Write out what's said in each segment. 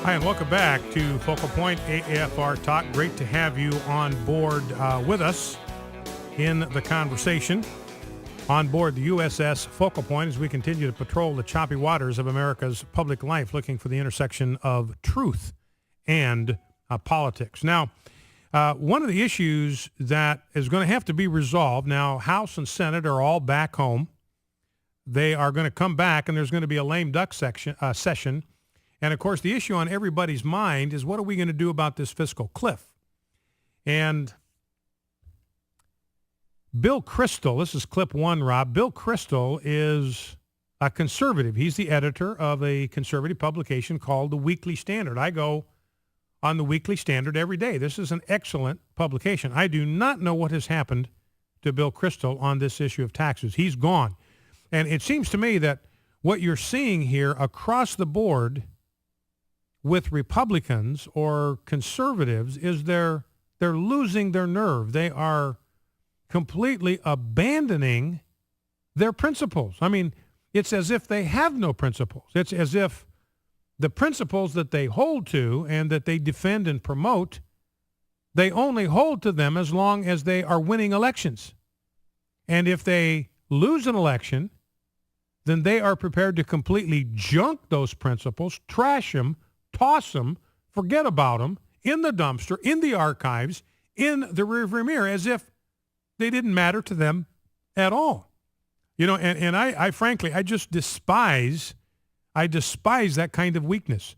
Hi, and welcome back to Focal Point AFR Talk. Great to have you on board with us in the conversation on board the USS Focal Point as we continue to patrol the choppy waters of America's public life, looking for the intersection of truth and politics. Now, one of the issues that is going to have to be resolved now, House and Senate are all back home. They are going to come back, and there's going to be a lame duck session. And, of course, the issue on everybody's mind is what are we going to do about this fiscal cliff? And Bill Kristol, this is clip one, Rob. Bill Kristol is a conservative. He's the editor of a conservative publication called The Weekly Standard. I go on The Weekly Standard every day. This is an excellent publication. I do not know what has happened to Bill Kristol on this issue of taxes. He's gone. And it seems to me that what you're seeing here across the board with Republicans or conservatives is they're losing their nerve. They are completely abandoning their principles. I mean, it's as if they have no principles. It's as if the principles that they hold to and that they defend and promote, they only hold to them as long as they are winning elections. And if they lose an election, then they are prepared to completely junk those principles, trash them, toss them, forget about them, in the dumpster, in the archives, in the rearview mirror, as if they didn't matter to them at all. You know, and I frankly, I just despise that kind of weakness.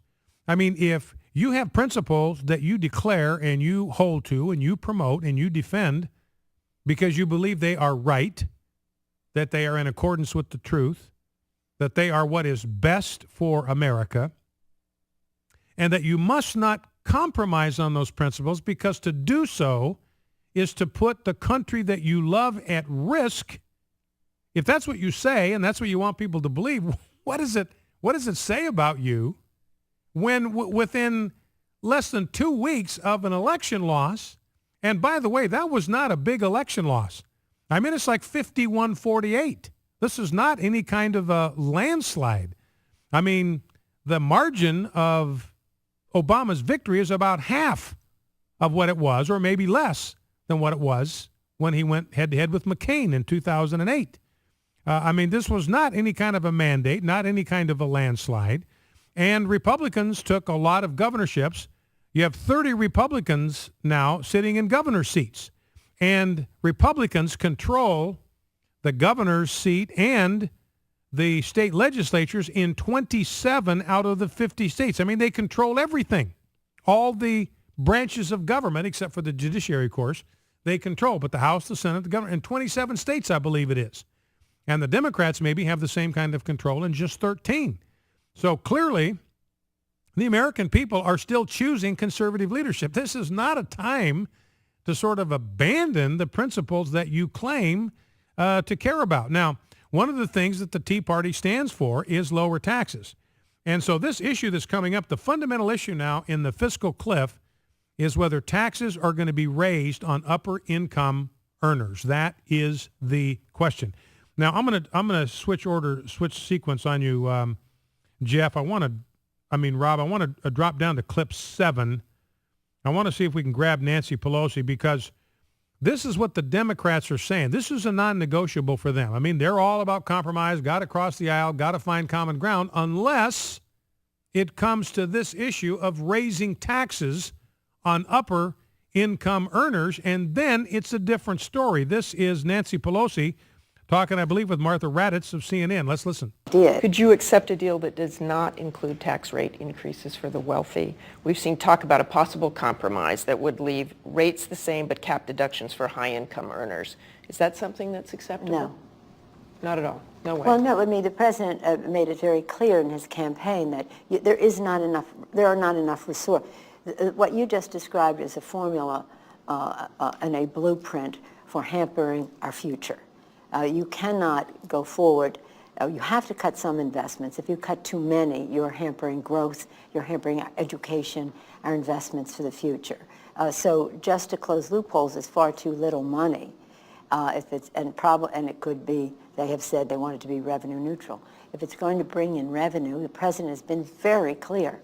I mean, if you have principles that you declare and you hold to and you promote and you defend because you believe they are right, that they are in accordance with the truth, that they are what is best for America, and that you must not compromise on those principles, because to do so is to put the country that you love at risk. If that's what you say and that's what you want people to believe, what does it say about you when within less than 2 weeks of an election loss, and by the way, that was not a big election loss. I mean, it's like 51-48. This is not any kind of a landslide. I mean, the margin of Obama's victory is about half of what it was, or maybe less than what it was when he went head-to-head with McCain in 2008. I mean, this was not any kind of a mandate, not any kind of a landslide. And Republicans took a lot of governorships. You have 30 Republicans now sitting in governor seats. And Republicans control the governor's seat and the state legislatures in 27 out of the 50 states. I mean, they control everything. All the branches of government, except for the judiciary, of course, they control. But the House, the Senate, the government, in 27 states, I believe it is. And the Democrats maybe have the same kind of control in just 13. So clearly, the American people are still choosing conservative leadership. This is not a time to sort of abandon the principles that you claim to care about. Now, one of the things that the Tea Party stands for is lower taxes. And so this issue that's coming up, the fundamental issue now in the fiscal cliff, is whether taxes are going to be raised on upper income earners. That is the question. Now, I'm going to switch sequence on you, Jeff. Rob, I want to drop down to clip 7. I want to see if we can grab Nancy Pelosi, because this is what the Democrats are saying. This is a non-negotiable for them. I mean, they're all about compromise, got to cross the aisle, got to find common ground, unless it comes to this issue of raising taxes on upper income earners, and then it's a different story. This is Nancy Pelosi talking, I believe, with Martha Raddatz of CNN. Let's listen. Could you accept a deal that does not include tax rate increases for the wealthy? We've seen talk about a possible compromise that would leave rates the same but cap deductions for high-income earners. Is that something that's acceptable? No. Not at all? No way? Well, no. I mean, the president made it very clear in his campaign that there are not enough resources. What you just described is a formula and a blueprint for hampering our future. You cannot go forward. You have to cut some investments. If you cut too many, you're hampering growth, you're hampering education, our investments for the future. So just to close loopholes is far too little money. And it could be, they have said they want it to be revenue neutral. If it's going to bring in revenue, the president has been very clear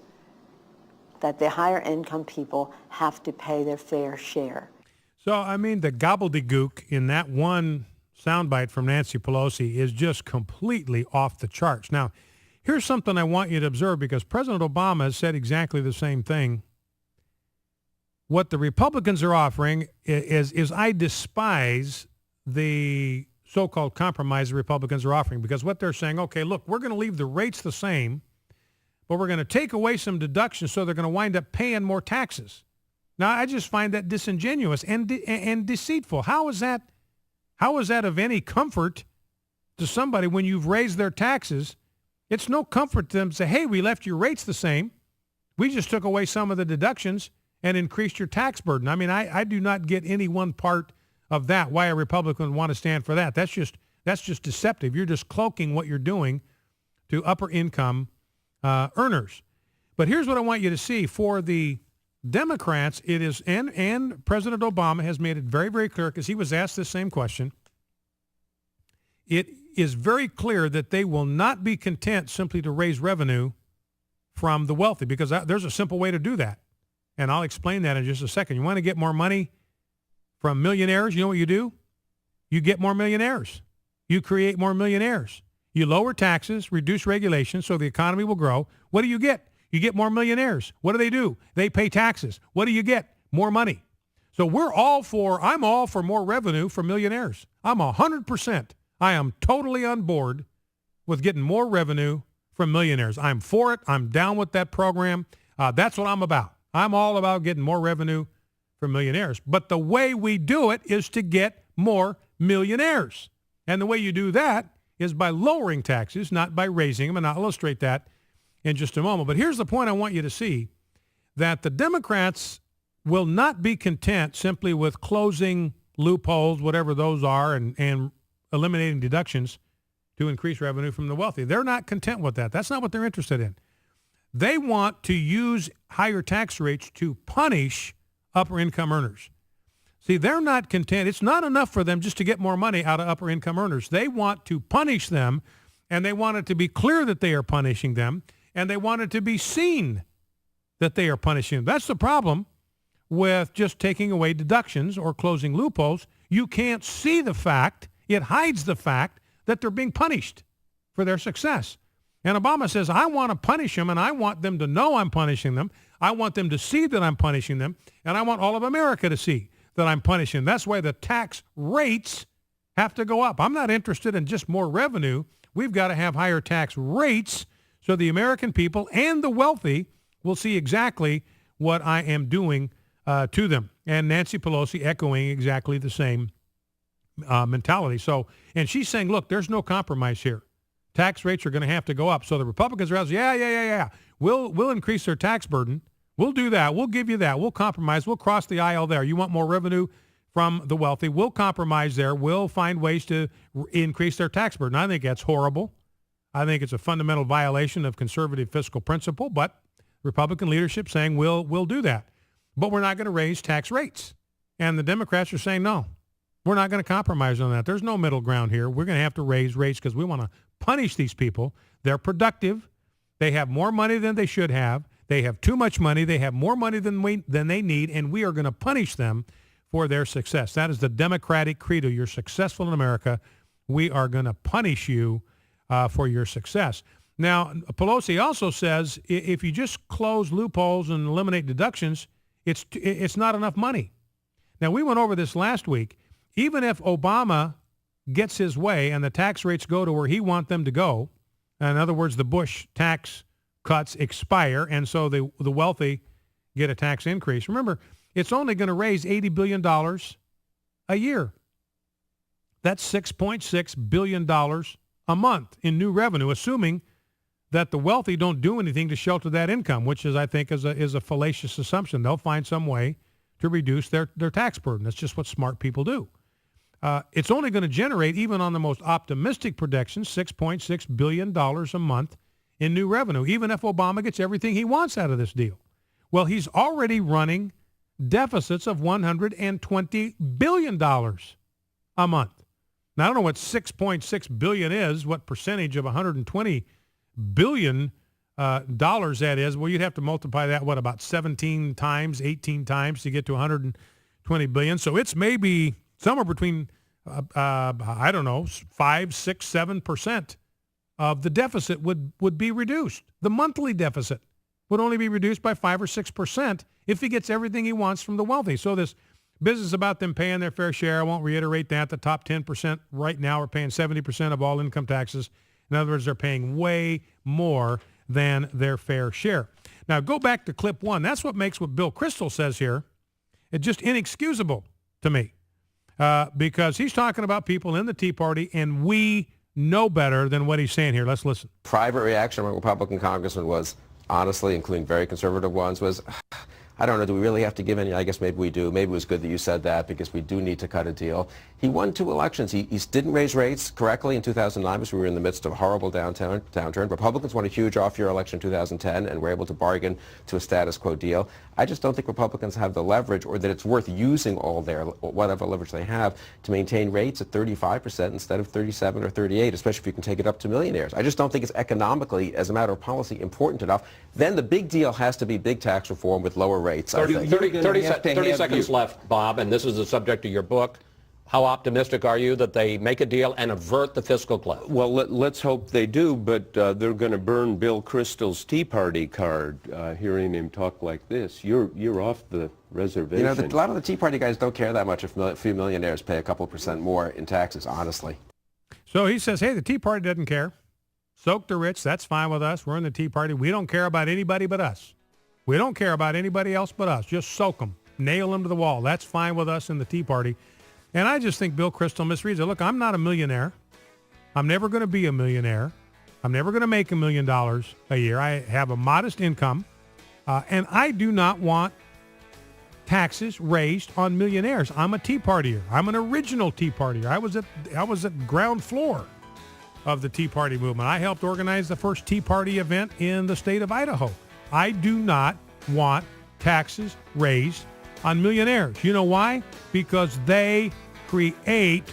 that the higher income people have to pay their fair share. So, I mean, the gobbledygook in that one soundbite from Nancy Pelosi is just completely off the charts. Now, here's something I want you to observe, because President Obama has said exactly the same thing. What the Republicans are offering is I despise the so-called compromise the Republicans are offering, because what they're saying, okay, look, we're going to leave the rates the same, but we're going to take away some deductions, so they're going to wind up paying more taxes. Now, I just find that disingenuous and deceitful. How is that of any comfort to somebody when you've raised their taxes? It's no comfort to them to say, hey, we left your rates the same. We just took away some of the deductions and increased your tax burden. I mean, I do not get any one part of that, why a Republican would want to stand for that. That's just deceptive. You're just cloaking what you're doing to upper income earners. But here's what I want you to see. For the Democrats, it is, and President Obama has made it very, very clear, because he was asked this same question. It is very clear that they will not be content simply to raise revenue from the wealthy, because there's a simple way to do that. And I'll explain that in just a second. You want to get more money from millionaires? You know what you do? You get more millionaires. You create more millionaires. You lower taxes, reduce regulations so the economy will grow. What do you get? You get more millionaires. What do? They pay taxes. What do you get? More money. So I'm all for more revenue for millionaires. I'm 100%. I am totally on board with getting more revenue from millionaires. I'm for it. I'm down with that program. That's what I'm about. I'm all about getting more revenue from millionaires. But the way we do it is to get more millionaires. And the way you do that is by lowering taxes, not by raising them. And I'll illustrate that in just a moment. But here's the point I want you to see, that the Democrats will not be content simply with closing loopholes, whatever those are, and eliminating deductions to increase revenue from the wealthy. They're not content with that. That's not what they're interested in. They want to use higher tax rates to punish upper income earners. See, they're not content. It's not enough for them just to get more money out of upper income earners. They want to punish them, and they want it to be clear that they are punishing them, and they want it to be seen that they are punishing them. That's the problem with just taking away deductions or closing loopholes. You can't see the fact. It hides the fact that they're being punished for their success. And Obama says, I want to punish them, and I want them to know I'm punishing them. I want them to see that I'm punishing them, and I want all of America to see that I'm punishing them. That's why the tax rates have to go up. I'm not interested in just more revenue. We've got to have higher tax rates so the American people and the wealthy will see exactly what I am doing to them. And Nancy Pelosi echoing exactly the same mentality. So, and she's saying, look, there's no compromise here. Tax rates are going to have to go up. So the Republicans are out, yeah. We'll increase their tax burden. We'll do that. We'll give you that. We'll compromise. We'll cross the aisle there. You want more revenue from the wealthy? We'll compromise there. We'll find ways to increase their tax burden. I think that's horrible. I think it's a fundamental violation of conservative fiscal principle, but Republican leadership saying we'll do that. But we're not going to raise tax rates. And the Democrats are saying, no, we're not going to compromise on that. There's no middle ground here. We're going to have to raise rates because we want to punish these people. They're productive. They have more money than they should have. They have too much money. They have more money than they need, and we are going to punish them for their success. That is the Democratic credo. You're successful in America. We are going to punish you for your success. Now, Pelosi also says if you just close loopholes and eliminate deductions, it's not enough money. Now, we went over this last week. Even if Obama gets his way and the tax rates go to where he wants them to go, in other words, the Bush tax cuts expire, and so the wealthy get a tax increase. Remember, it's only going to raise $80 billion a year. That's $6.6 billion a month in new revenue, assuming that the wealthy don't do anything to shelter that income, which is, I think, is a fallacious assumption. They'll find some way to reduce their tax burden. That's just what smart people do. It's only going to generate, even on the most optimistic projections, $6.6 billion a month in new revenue, even if Obama gets everything he wants out of this deal. Well, he's already running deficits of $120 billion a month. Now, I don't know what $6.6 billion is, what percentage of $120 billion dollars that is, well, you'd have to multiply that, about 17 times, 18 times to get to 120 billion. So it's maybe somewhere between, I don't know, 5, 6, 7% of the deficit would be reduced. The monthly deficit would only be reduced by 5 or 6% if he gets everything he wants from the wealthy. So this business about them paying their fair share, I won't reiterate that. The top 10% right now are paying 70% of all income taxes. In other words, they're paying way more than their fair share. Now, go back to clip 1. That's what makes what Bill Kristol says here it's just inexcusable to me because he's talking about people in the Tea Party, and we know better than what he's saying here. Let's listen. Private reaction from Republican congressmen was, honestly, including very conservative ones, was, I don't know, do we really have to give any? I guess maybe we do. Maybe it was good that you said that because we do need to cut a deal. He won 2 elections. He didn't raise rates correctly in 2009 because we were in the midst of a horrible downturn. Republicans won a huge off-year election in 2010 and were able to bargain to a status quo deal. I just don't think Republicans have the leverage or that it's worth using all their, whatever leverage they have to maintain rates at 35% instead of 37 or 38, especially if you can take it up to millionaires. I just don't think it's economically, as a matter of policy, important enough. Then the big deal has to be big tax reform with lower rates. 30 seconds left, Bob, and this is the subject of your book. How optimistic are you that they make a deal and avert the fiscal cliff? Well, let's hope they do, but they're going to burn Bill Kristol's Tea Party card, hearing him talk like this. You're off the reservation. You know, a lot of the Tea Party guys don't care that much if a few millionaires pay a couple % more in taxes, honestly. So he says, hey, the Tea Party doesn't care. Soak the rich, that's fine with us. We're in the Tea Party. We don't care about anybody but us. We don't care about anybody else but us. Just soak them. Nail them to the wall. That's fine with us in the Tea Party. And I just think Bill Kristol misreads it. Look, I'm not a millionaire. I'm never going to be a millionaire. I'm never going to make $1 million a year. I have a modest income. And I do not want taxes raised on millionaires. I'm a Tea Partier. I'm an original Tea Partier. I was at ground floor of the Tea Party movement. I helped organize the first Tea Party event in the state of Idaho. I do not want taxes raised on millionaires. You know why? Because they create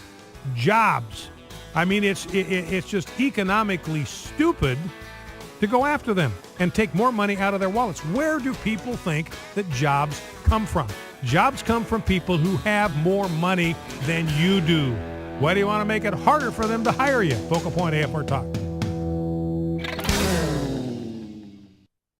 jobs. I mean, it's just economically stupid to go after them and take more money out of their wallets. Where do people think that jobs come from? Jobs come from people who have more money than you do. Why do you want to make it harder for them to hire you? Focal Point AFR Talk.